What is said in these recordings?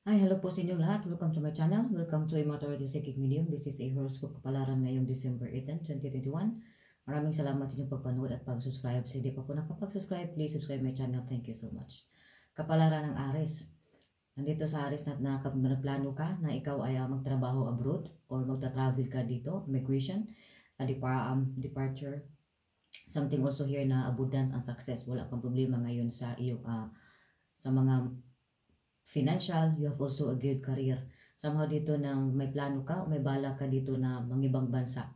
Hi, hello po sa inyong lahat. Welcome to my channel. Welcome to Immortal Radio Psychic Medium. This is a horoscope kapalaran ngayong December 18, 2021. Maraming salamat sa inyong pagpanood at pag-subscribe. Sa hindi pa po nakapag-subscribe, please subscribe my channel. Thank you so much. Kapalaran ng Aries. Nandito sa Aries na nagplano ka na ikaw ay magtrabaho abroad or magta-travel ka dito, migration, departure. Something also here na abundance and success. Wala kang problema ngayon sa iyong sa mga financial, you have also a good career. Somehow dito nang may plano ka, may bala ka dito na mangibang bansa.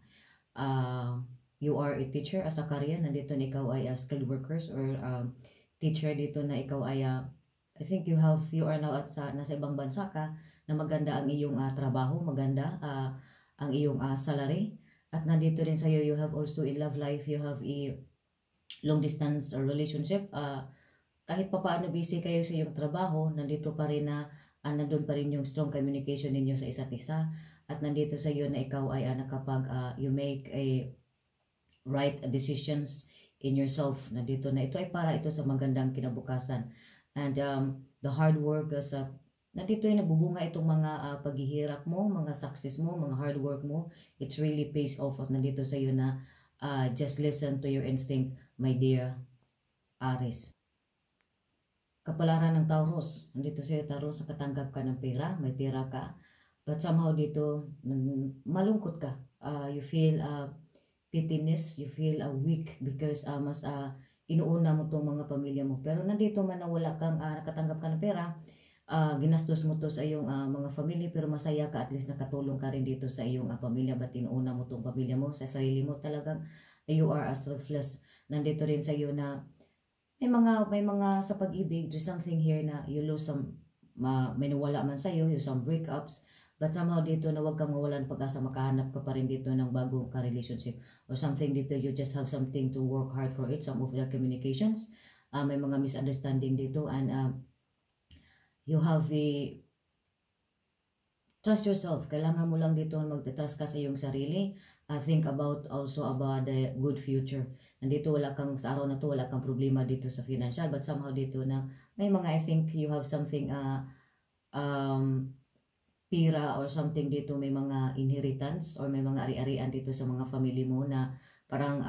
You are a teacher as a career, nandito na ikaw ay skilled workers or teacher dito na ikaw ay I think you are now nasa ibang bansa ka na maganda ang iyong trabaho, maganda ang iyong salary. At nandito rin sa iyo, you have also in love life, you have a long distance or relationship. Kahit pa paano busy kayo sa iyong trabaho, nandito pa rin na nandun pa rin yung strong communication ninyo sa isa't isa, at nandito sa iyo na ikaw ay nakapag you make a right decisions in yourself. Nandito na ito ay para ito sa magandang kinabukasan, and the hard work nandito ay nabubunga itong mga paghihirap mo, mga success mo, mga hard work mo. It really pays off. At nandito sa iyo na just listen to your instinct, my dear Aries. Kapalaran ng Taurus. Nandito sa'yo, Taurus, nakatanggap ka ng pera, may pera ka. But somehow dito, malungkot ka. You feel pitiness, you feel weak because mas inuuna mo itong mga pamilya mo. Pero nandito man na wala kang nakatanggap ka ng pera, ginastos mo to sa iyong mga family, pero masaya ka, at least nakatulong ka rin dito sa iyong pamilya. But inuuna mo itong pamilya mo, sa sarili mo talagang you are selfless. Nandito rin sa iyo na may mga sa pag-ibig, there's something here na you lose some, may nawala man sa'yo, you some breakups, but somehow dito na huwag kang mawalan pag-asa, makahanap ka pa rin dito ng bagong ka-relationship or something dito, you just have something to work hard for it, some of the communications, may mga misunderstanding dito, and you have a trust yourself. Kailangan mo lang dito mag-trust ka sa iyong sarili. Think about also about the good future. Nandito wala kang, sa araw na to wala kang problema dito sa financial, but somehow dito na may mga, I think you have something pira or something dito, may mga inheritance or may mga ari-arian dito sa mga family mo na parang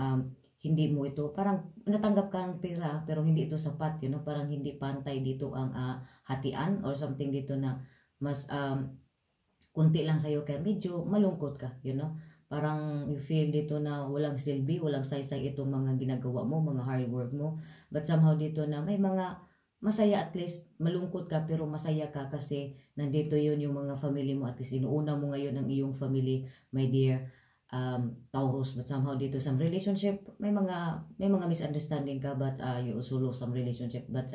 hindi mo ito, parang natanggap kang pera pero hindi ito sapat, parang hindi pantay dito ang hatian or something dito na mas kunti lang sa'yo, kaya medyo malungkot ka, parang you feel dito na walang silbi, walang saysay itong mga ginagawa mo, mga hard work mo, but somehow dito na may mga masaya, at least malungkot ka pero masaya ka kasi nandito yun yung mga family mo, at least inuuna mo ngayon ang iyong family, my dear Taurus. But somehow dito sa relationship, may mga misunderstanding ka, but you also lose some relationship, but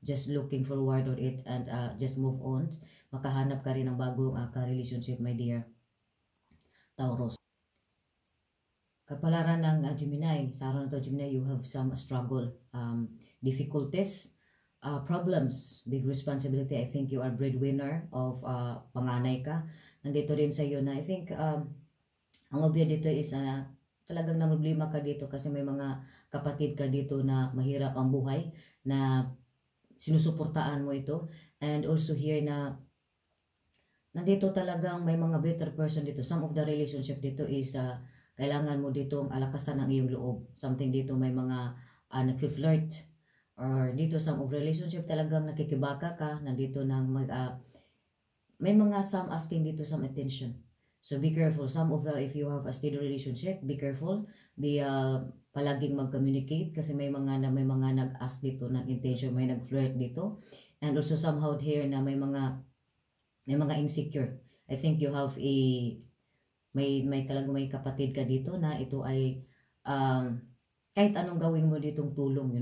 just looking forward on it and just move on. Makahanap ka rin ng bagong ka-relationship, my dear Taurus. Kapalaran ng Gemini. Sa araw na to, Gemini, you have some struggle, difficulties, problems, big responsibility. I think you are breadwinner of panganay ka. Nandito rin sa iyo na I think ang obyo dito is talagang problema ka dito kasi may mga kapatid ka dito na mahirap ang buhay, na sinusuportaan mo ito, and also here na nandito talagang may mga better person dito. Some of the relationship dito is kailangan mo ditong alakasan ng iyong loob. Something dito may mga nag-flirt, or dito some of relationship talagang nakikibaka ka. Nandito nang may mga some asking dito some attention. So be careful. Some of if you have a steady relationship, be careful. Be palaging mag-communicate kasi may mga nag-ask dito ng intention, may nag-flirt dito. And also somehow here na may mga insecure. I think you have may talagang may kapatid ka dito na ito ay kahit anong gawin mo ditong tulong,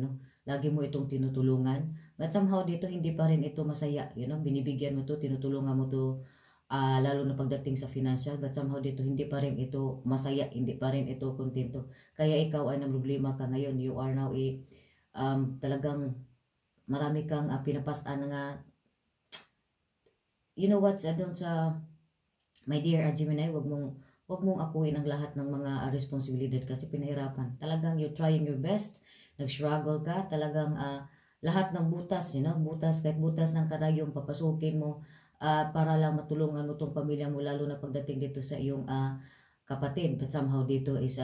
lagi mo itong tinutulungan, but somehow dito hindi pa rin ito masaya, binibigyan mo to, tinutulungan mo to, lalo na pagdating sa financial, but somehow dito hindi pa rin ito masaya, hindi pa rin ito kontento. Kaya ikaw ay problema ka ngayon. You are now talagang marami kang pinapastaan nga. You know what, doon sa my dear Gemini, wag mong akuin ang lahat ng mga responsibilidad kasi pinahirapan. Talagang you're trying your best, nag-struggle ka, talagang lahat ng butas, butas, kahit butas ng karayong papasukin mo, para lang matulungan mo tong pamilya mo, lalo na pagdating dito sa iyong kapatid. But somehow dito is,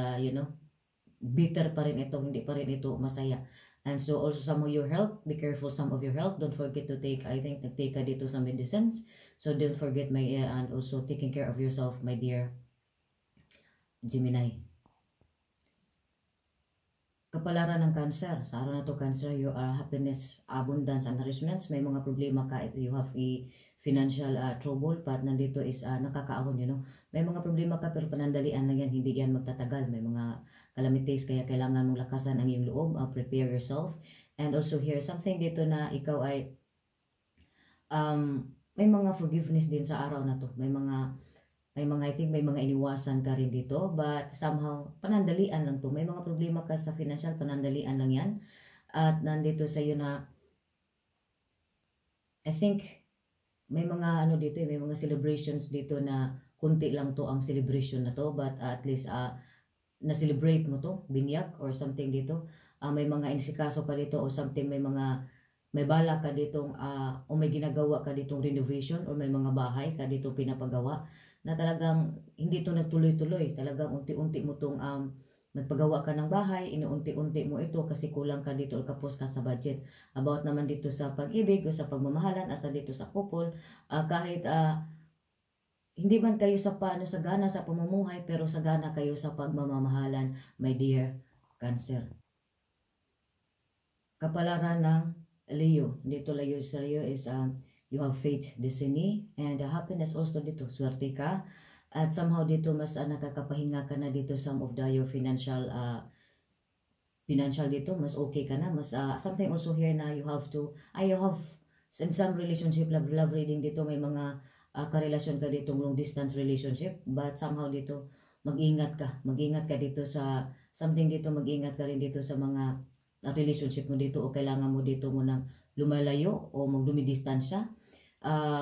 bitter pa rin ito, hindi pa rin ito masaya. And so also some of your health, be careful some of your health. Don't forget to take, I think, nag-take ka dito sa medicines. So don't forget and also taking care of yourself, my dear Gemini. Kapalaran ng Cancer. Sa araw na to, Cancer, you are happiness, abundance, and nourishments. May mga problema ka, you have a financial trouble, but nandito is nakakaahon, May mga problema ka, pero panandalian lang yan, hindi yan magtatagal. May mga calamities, kaya kailangan mong lakasan ang iyong loob, prepare yourself. And also here, something dito na ikaw ay, may mga forgiveness din sa araw na to. I think may mga iniwasan ka rin dito, but somehow, panandalian lang to. May mga problema ka sa financial, panandalian lang yan. At nandito sa iyo na, I think, may mga dito, may mga celebrations dito na kunti lang to ang celebration na to, but at least, na-celebrate mo to, binyag or something dito. May mga inisikaso ka dito or something, may bala ka ditong, o may ginagawa ka ditong renovation or may mga bahay ka dito pinapagawa na talagang hindi to nagtuloy-tuloy. Talagang unti-unti mo tong nagpagawa ka ng bahay, inuunti-unti mo ito kasi kulang ka dito o kapos ka sa budget. About naman dito sa pag-ibig o sa pagmamahalan, asa dito sa couple, kahit hindi man kayo sagana sa pamumuhay, pero sagana kayo sa pagmamahalan, my dear Cancer. Kapalaran ng Leo. Dito Leo sa Leo is you have faith, destiny, and happiness also dito. Swerte ka. At somehow dito mas nakakapahinga ka na dito some of your financial dito. Mas okay ka na. Mas something also here na you have in some relationship, love reading dito, may mga karelasyon ka dito, long distance relationship. But somehow dito, mag-ingat ka. Mag-ingat ka dito sa something dito. Mag-ingat ka rin dito sa mga relationship mo dito o kailangan mo dito mo nang lumalayo o magdumidistansya.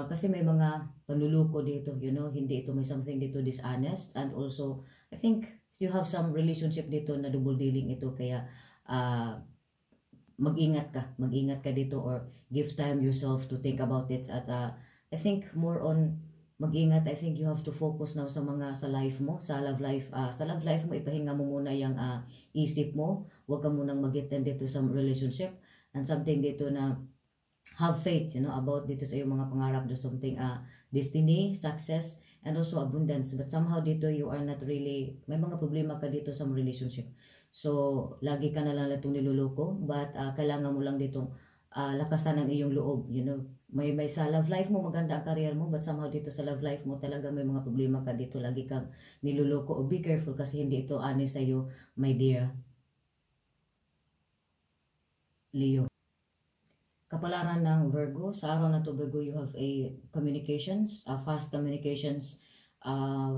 Kasi may mga panluluko dito, hindi ito may something dito dishonest, and also I think you have some relationship dito na double dealing ito, kaya mag-ingat ka dito or give time yourself to think about it. At I think more on mag-ingat, I think you have to focus now sa life mo, sa love life mo, ipahinga mo muna yung isip mo, huwag ka munang mag-attend dito sa relationship, and something dito na have faith, about dito sa iyong mga pangarap, do something, destiny, success, and also abundance. But somehow dito, you are not really, may mga problema ka dito sa relationship. So, lagi ka na lang itong niluloko, but kailangan mo lang ditong lakasan ang iyong loob, May sa love life mo, maganda ang career mo, but somehow dito sa love life mo, talaga may mga problema ka dito, lagi kang niluloko, o be careful kasi hindi ito honest sa iyo, my dear Leo. Kapalaran ng Virgo. Sa araw na to, Virgo, you have a communications, fast communications,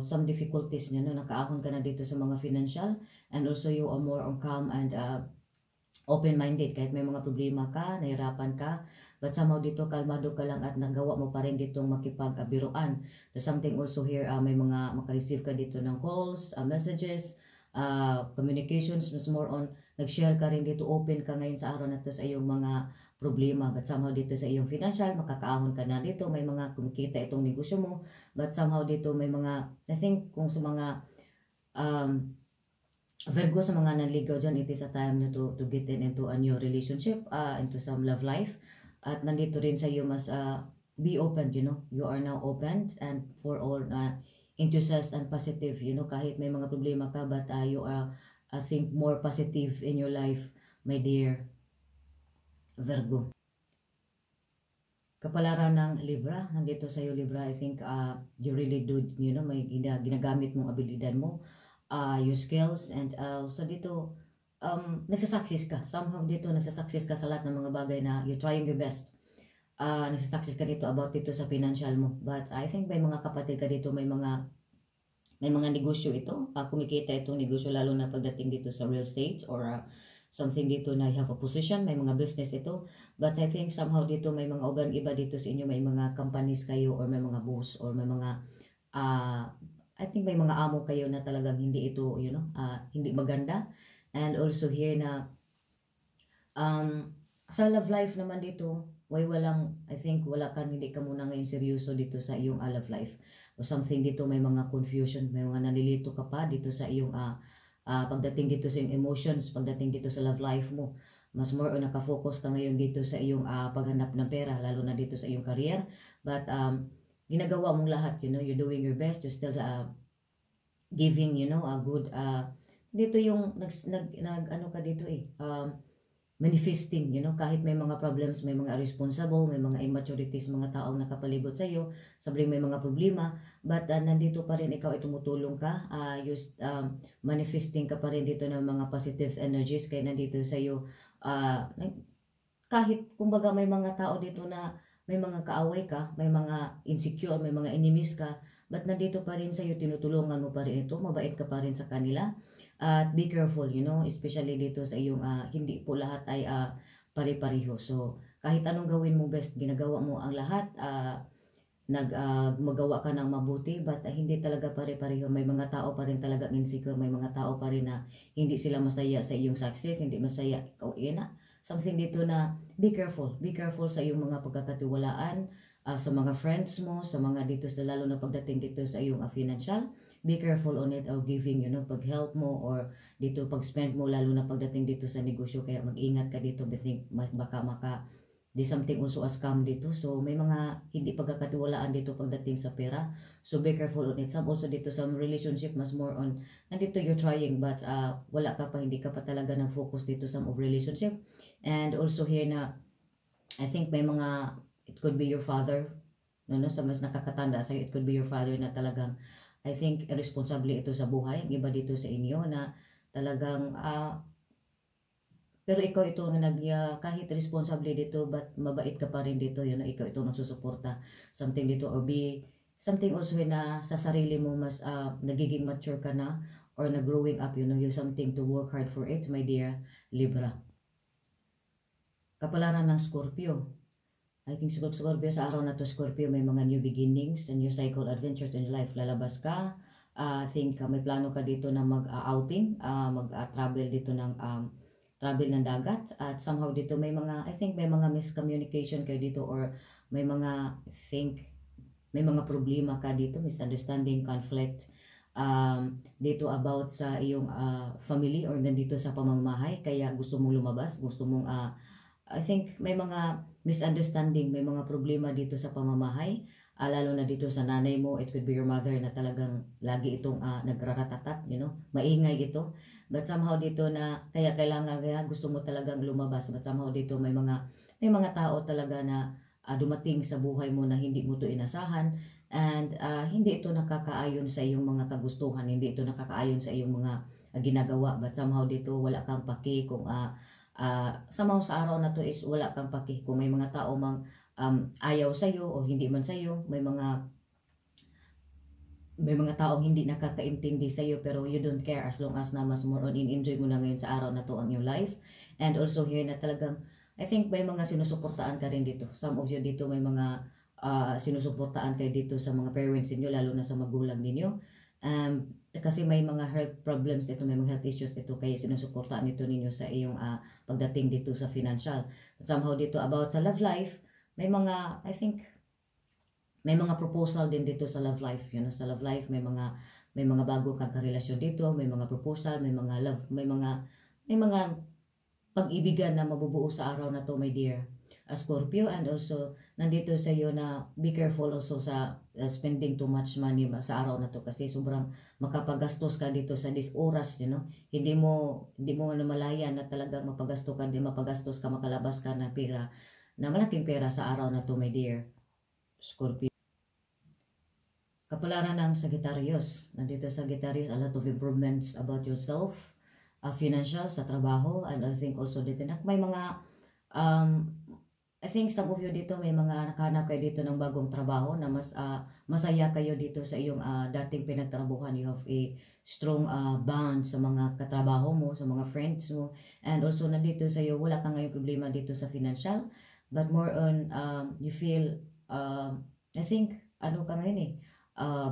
some difficulties, nakaahon ka na dito sa mga financial, and also you are more on calm and open-minded. Kahit may mga problema ka, nahirapan ka, but somehow dito, kalmado ka lang at nagawa mo pa rin ditong makipag-biruan. There's something also here, may mga makareceive ka dito ng calls, messages, communications, mas more on, nag-share ka rin dito, open ka ngayon sa araw na to sa iyong mga problema, but somehow dito sa iyong financial, makakaahon ka na dito, may mga kumikita itong negosyo mo, but somehow dito may mga, I think kung sa mga Virgo, sa mga nanligaw dyan, it is a time to get into a new relationship, into some love life, at nandito rin sa iyo mas be open, you are now open and for all enthusiast and positive, kahit may mga problema ka, but you are, I think, more positive in your life, my dear Virgo. Kapalaran ng Libra, nandito sa iyo Libra, I think you really do, may ginagamit mong abilidad mo, your skills, and so dito, nagsasucceed ka. Somehow dito, nagsasucceed ka sa lahat ng mga bagay na you're trying your best. Nagsasucceed ka dito about dito sa financial mo. But I think may mga kapatid ka dito, may mga negosyo ito, kumikita itong negosyo, lalo na pagdating dito sa real estate or something dito na you have a position, may mga business ito. But I think somehow dito may mga iba dito sa inyo, may mga companies kayo or may mga boss or may mga I think may mga amo kayo na talagang hindi ito, hindi maganda. And also here na sa love life naman dito, I think hindi ka muna ngayon seryoso dito sa iyong love life. O something dito, may mga confusion, may mga nalilito ka pa dito sa iyong pagdating dito sa iyong emotions, pagdating dito sa love life mo. Mas more on nakafocus ka ngayon dito sa iyong paghanap ng pera, lalo na dito sa iyong career. But ginagawa mong lahat, you're doing your best, you're still giving, a good, dito yung ano ka dito manifesting, kahit may mga problems, may mga irresponsible, may mga immaturities, mga taong nakapalibot sa iyo, sabring may mga problema, but nandito pa rin ikaw ay tumutulong ka, manifesting ka pa rin dito ng mga positive energies, kaya nandito sa iyo, kahit kumbaga may mga tao dito na may mga kaaway ka, may mga insecure, may mga enemies ka, but nandito pa rin sa iyo, tinutulungan mo pa rin ito, mabait ka pa rin sa kanila. At be careful, especially dito sa iyong hindi po lahat ay pare-pareho. So, kahit anong gawin mo best, ginagawa mo ang lahat, magawa ka ng mabuti, but hindi talaga pare-pareho. May mga tao pa rin talaga insecure, may mga tao pa rin na hindi sila masaya sa iyong success, hindi masaya, something dito na be careful sa iyong mga pagkakatiwalaan, sa mga friends mo, sa mga dito, lalo na pagdating dito sa iyong financial. Be careful on it, or giving, pag-help mo, or dito pag-spend mo, lalo na pagdating dito sa negosyo, kaya mag-ingat ka dito, baka di something also a scam dito. So, may mga hindi pagkakatiwalaan dito pagdating sa pera. So, be careful on it. Some also dito sa relationship, mas more on, nandito you're trying, but wala ka pa, hindi ka pa talaga nag-focus dito sa relationship. And also here na, I think may mga, it could be your father, sa mas nakakatanda sa'yo, it could be your father na talagang, I think, irresponsible ito sa buhay. Ang iba dito sa inyo na talagang, pero ikaw ito na kahit responsable dito, but mabait ka pa rin dito, ikaw ito nagsusuporta. Something dito, or be, something also na sa sarili mo, mas nagiging mature ka na, or na-growing up, you something to work hard for it, my dear Libra. Kapalaran ng Scorpio. I think Scorpio, sa araw na to, Scorpio, may mga new beginnings, new cycle adventures in your life. Lalabas ka, I think may plano ka dito na mag-outing, mag-travel dito ng travel ng dagat, at somehow dito may mga, I think may mga miscommunication kayo dito, or may mga, may mga problema ka dito, misunderstanding, conflict, dito about sa iyong family, or nandito sa pamamahay, kaya gusto mong lumabas, gusto mong, I think may mga misunderstanding, may mga problema dito sa pamamahay, lalo na dito sa nanay mo. It could be your mother na talagang lagi itong nagraratatat, maingay ito. But somehow dito na, kaya gusto mo talagang lumabas, but somehow dito may mga tao talaga na dumating sa buhay mo na hindi mo to inasahan, and hindi ito nakakaayon sa iyong mga kagustuhan, hindi ito nakakaayon sa iyong mga ginagawa, but somehow dito wala kang paki kung somehow sa araw na to is wala kang paki kung may mga tao mang ayaw sa'yo o hindi man sa'yo, may mga taong hindi nakakaintindi sa'yo, pero you don't care as long as na mas more on enjoy mo na ngayon sa araw na to ang iyong life. And also here na talagang, I think may mga sinusuportaan ka rin dito. Some of you dito may mga sinusuportaan kayo dito sa mga parents niyo, lalo na sa magulang ninyo. Kasi may mga health problems ito, may mga health issues ito, kaya sinusuportaan ito ninyo sa iyong pagdating dito sa financial. But somehow dito about sa love life, may mga, I think, may mga proposal din dito sa love life. Sa love life, may mga bago kang karelasyon dito, may mga proposal, may mga love, may mga pag-ibigan na mabubuo sa araw na to, my dear Scorpio. And also nandito sa iyo na be careful also sa spending too much money sa araw na to, kasi sobrang makapagastos ka dito sa oras, hindi mo namalayan na talagang mapagastos ka, makalabas ka na pera, na malaking pera sa araw na to, my dear Scorpio. Kapalaran ng Sagittarius. Nandito sa Sagittarius, a lot of improvements about yourself, financial, sa trabaho, and I think also dito na may mga I think some of you dito may mga nakahanap kayo dito ng bagong trabaho na mas masaya kayo dito sa iyong dating pinagtrabahuhan. You have a strong bond sa mga katrabaho mo, sa mga friends mo, and also nandito sa iyo wala kang ngayong problema dito sa financial, but more on you feel I think ano ka ngayon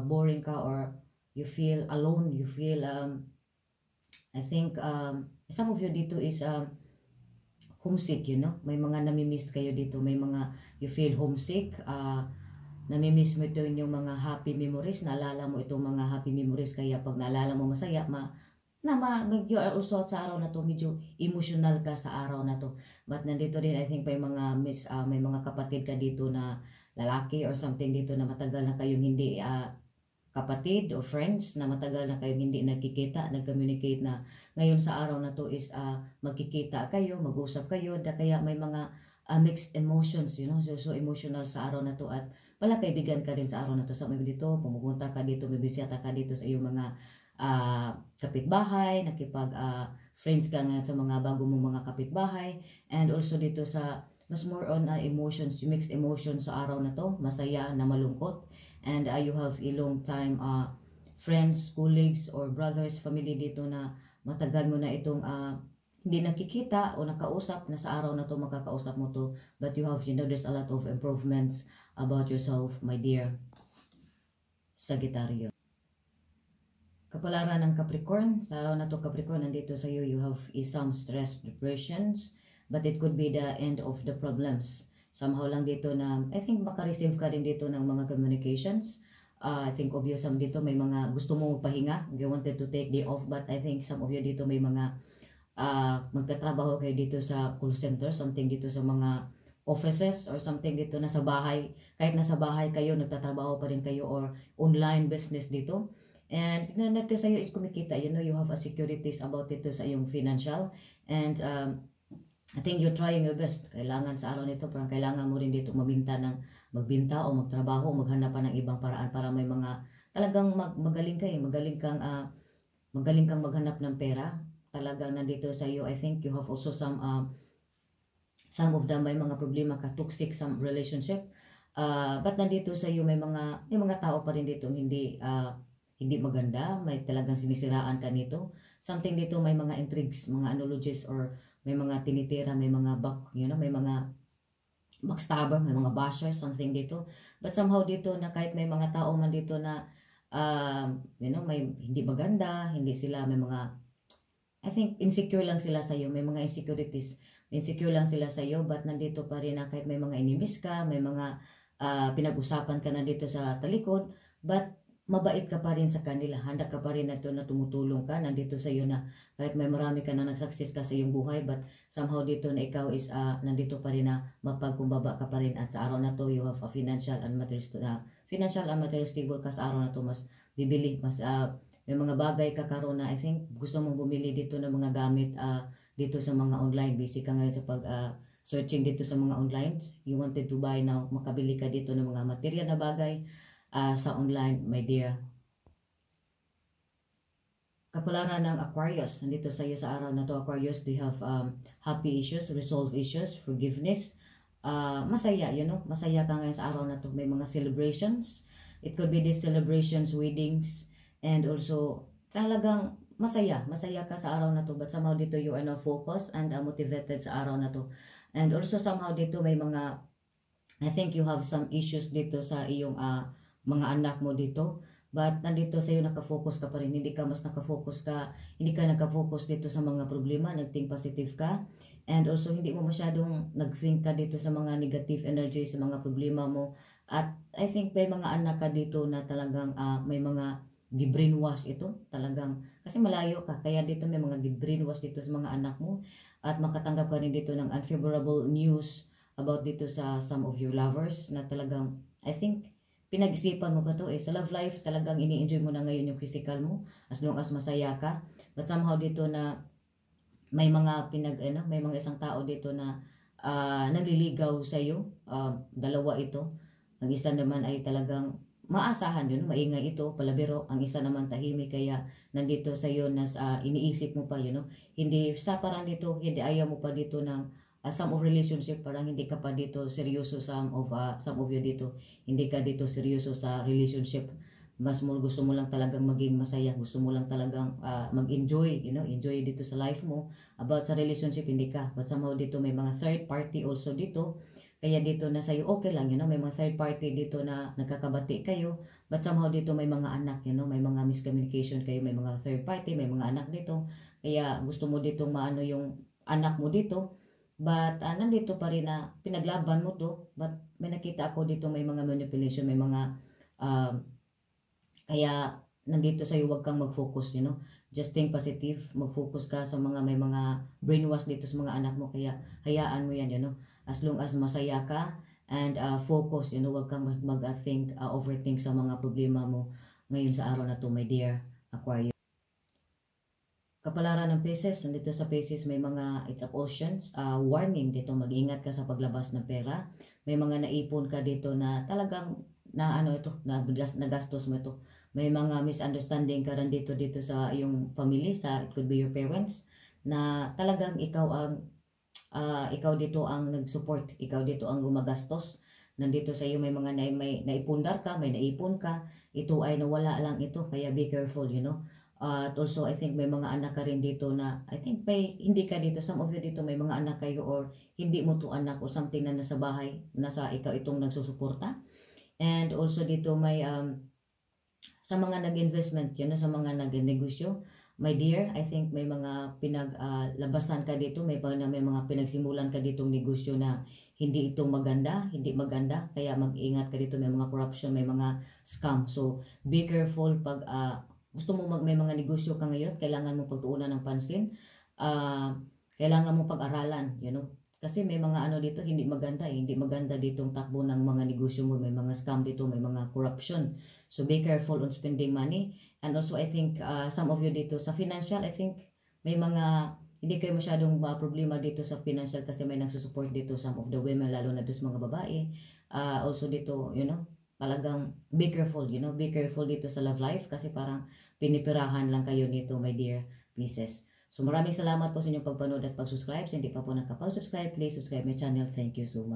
boring ka, or you feel alone, you feel I think some of you dito is homesick, you know, may mga namimiss kayo dito, may mga you feel homesick, namimiss mo ito yung mga happy memories, naalala mo itong mga happy memories, kaya pag naalala mo masaya, you are also sa araw na to, medyo emotional ka sa araw na to. But nandito din, I think may mga kapatid ka dito na lalaki or something dito na matagal na kayong hindi kapatid o friends na matagal na kayong hindi nagkikita, nag-communicate, na ngayon sa araw na to is magkikita kayo, mag-usap kayo, kaya may mga mixed emotions, you know, so emotional sa araw na to, at pala kaibigan ka rin sa araw na to. Sa mga dito, pumupunta ka dito, bibisita ka dito sa iyong mga kapitbahay, nakipag friends ka nga sa mga bago mong mga kapitbahay, and also dito sa mas more on emotions, mixed emotions sa araw na to, masaya na malungkot, and you have a long time friends, colleagues, or brothers, family dito na matagal mo na itong hindi nakikita o nakausap, na sa araw na to makakausap mo to, but there's a lot of improvements about yourself, my dear Sagittario. Kapalaran ng Capricorn, sa araw na to Capricorn, nandito sa iyo, you have some stress, depressions, but it could be the end of the problems. Somehow lang dito na, I think makareceive ka rin dito ng mga communications. I think obvious dito may mga gusto mo magpahinga, you wanted to take day off, but I think some of you dito may mga magtatrabaho kayo dito sa call center, something dito sa mga offices or something dito na sa bahay. Kahit nasa bahay kayo, nagtatrabaho pa rin kayo, or online business dito. And natin sa iyo is kumikita, you know, you have a securities about ito sa iyong financial, and I think you're trying your best. Kailangan sa araw nito, parang kailangan mo rin dito magbinta o magtrabaho o maghanap pa ng ibang paraan para may mga talagang magaling kayo, magaling kang maghanap ng pera. Talagang nandito sa iyo, I think you have also some of them may mga problema ka, toxic some relationship. But nandito sa iyo may mga tao pa rin dito hindi maganda, may talagang sinisiraan ka nito. Something dito may mga intrigues, mga analogies, or may mga tinitira, may mga may mga backstabber, may mga basher, something dito. But somehow dito na kahit may mga tao man dito na may hindi maganda, hindi sila, may mga, I think insecure lang sila sa iyo, may mga insecurities, insecure lang sila sa iyo, but nandito pa rin na kahit may mga inimis ka, may mga pinag-usapan ka na dito sa talikod, but mabait ka pa rin sa kanila, handa ka pa rin na tumutulong ka, nandito sa iyo na kahit may marami ka na nag-success ka sa iyong buhay, but somehow dito na ikaw is nandito pa rin na mapagkumbaba ka pa rin, at sa araw na to you have a financial and material stable ka sa araw na to, mas bibili, mas may mga bagay ka karon na I think gusto mong bumili dito ng mga gamit dito sa mga online, busy ka ngayon sa pag searching dito sa mga online, you wanted to buy now, makabili ka dito ng mga material na bagay sa online, my dear. Kapalaran ng Aquarius, nandito sa iyo sa araw na to Aquarius, they have happy issues, resolve issues, forgiveness, masaya, you know, masaya ka ngayon sa araw na to, may mga celebrations, it could be these celebrations, weddings, and also talagang masaya ka sa araw na to, but somehow dito you are now focused and motivated sa araw na to, and also somehow dito may mga, I think you have some issues dito sa iyong mga anak mo dito, but nandito sa iyo nakafocus ka pa rin, hindi ka nagka-focus dito sa mga problema, nag-think positive ka, and also hindi mo masyadong nag-think ka dito sa mga negative energy, sa mga problema mo, at I think may mga anak ka dito na talagang may mga gi-brainwash ito, talagang kasi malayo ka, kaya dito may mga gi-brainwash dito sa mga anak mo, at makatanggap ka rin dito ng unfavorable news about dito sa some of your lovers, na talagang I think pinag-isipan mo pa to sa love life, talagang ini-enjoy mo na ngayon yung physical mo, as long as masaya ka, but somehow dito na may mga may mga isang tao dito na nanliligaw sa iyo, dalawa ito, ang isa naman ay talagang maasahan yun, maingay ito, palabiro, ang isa naman tahimik, kaya nandito sa iyo na iniisip mo pa, hindi sa parang dito, hindi ayaw mo pa dito ng some of relationship, parang hindi ka pa dito seryoso, some of you dito hindi ka dito seryoso sa relationship, mas mo gusto mo lang talagang maging masaya, gusto mo lang talagang mag-enjoy, enjoy dito sa life mo, about sa relationship hindi ka, but somehow dito may mga third party also dito, kaya dito na sa'yo okay lang, may mga third party dito na nagkakabati kayo, but somehow dito may mga anak, may mga miscommunication kayo, may mga third party, may mga anak dito, kaya gusto mo dito maano yung anak mo dito, But nandito pa rin na pinaglaban mo to. But may nakita ako dito may mga manipulation, may mga kaya nandito sa'yo, huwag kang mag-focus, just think positive, mag-focus ka sa mga may mga brainwash dito sa mga anak mo, kaya hayaan mo yan, as long as masaya ka and focus, huwag kang mag-think, overthink sa mga problema mo ngayon sa araw na to, my dear Aquarius. Kapalaran ng Pisces, nandito sa Pisces may mga it's of oceans, warning dito, mag-ingat ka sa paglabas ng pera. May mga naipon ka dito na talagang nagastos mo ito. May mga misunderstanding ka rin dito sa yung family, it could be your parents, na talagang ikaw dito ang nag-support, ikaw dito ang gumagastos. Nandito sa iyo may mga naipundar ka, may naipon ka, ito ay nawala lang ito, kaya be careful, At also, I think may mga anak ka rin dito na, I think hindi ka dito, some of you dito may mga anak kayo or hindi mo to anak or something na nasa bahay, nasa ikaw itong nagsusuporta. And also dito may, sa mga nag-investment, sa mga nag-negosyo, my dear, I think may mga pinaglabasan ka dito, may mga pinagsimulan ka ditong negosyo na hindi ito hindi maganda, kaya mag-ingat ka dito, may mga corruption, may mga scam. So, be careful pag gusto mo may mga negosyo ka ngayon, kailangan mo pagtuunan ng pansin, kailangan mo pag-aralan, kasi may mga dito hindi maganda ditong takbo ng mga negosyo mo, may mga scam dito, may mga corruption. So be careful on spending money. And also I think some of you dito sa financial, I think may mga hindi kayo masyadong problema dito sa financial kasi may nagsusupport dito, some of the women, lalo na doon sa mga babae. Also dito, talagang be careful, be careful dito sa love life kasi parang pinipirahan lang kayo nito, my dear Pisces. So maraming salamat po sa inyong pagpanood at pag-subscribe. Sa hindi pa po nakapag-subscribe, please subscribe my channel. Thank you so much.